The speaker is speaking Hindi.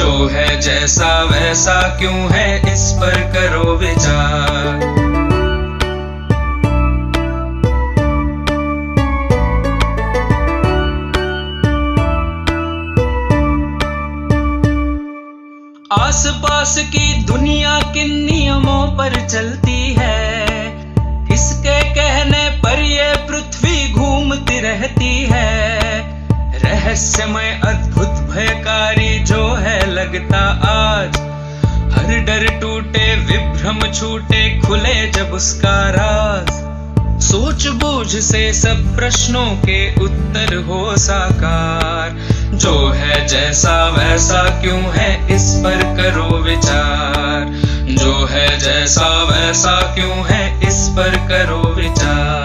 जो है जैसा वैसा क्यों है, इस पर करो विचार। आसपास की दुनिया किन नियमों पर चलती है, किसके कहने पर ये पृथ्वी घूमती रहती है। रहस्यमय अद्भुत भयकारी जो है लगता आज, हर डर टूटे विभ्रम छूटे खुले जब उसका राज। सोच बूझ से सब प्रश्नों के उत्तर हो साकार, जो है जैसा वैसा क्यों है, इस पर करो विचार। जो है जैसा वैसा क्यों है, इस पर करो विचार।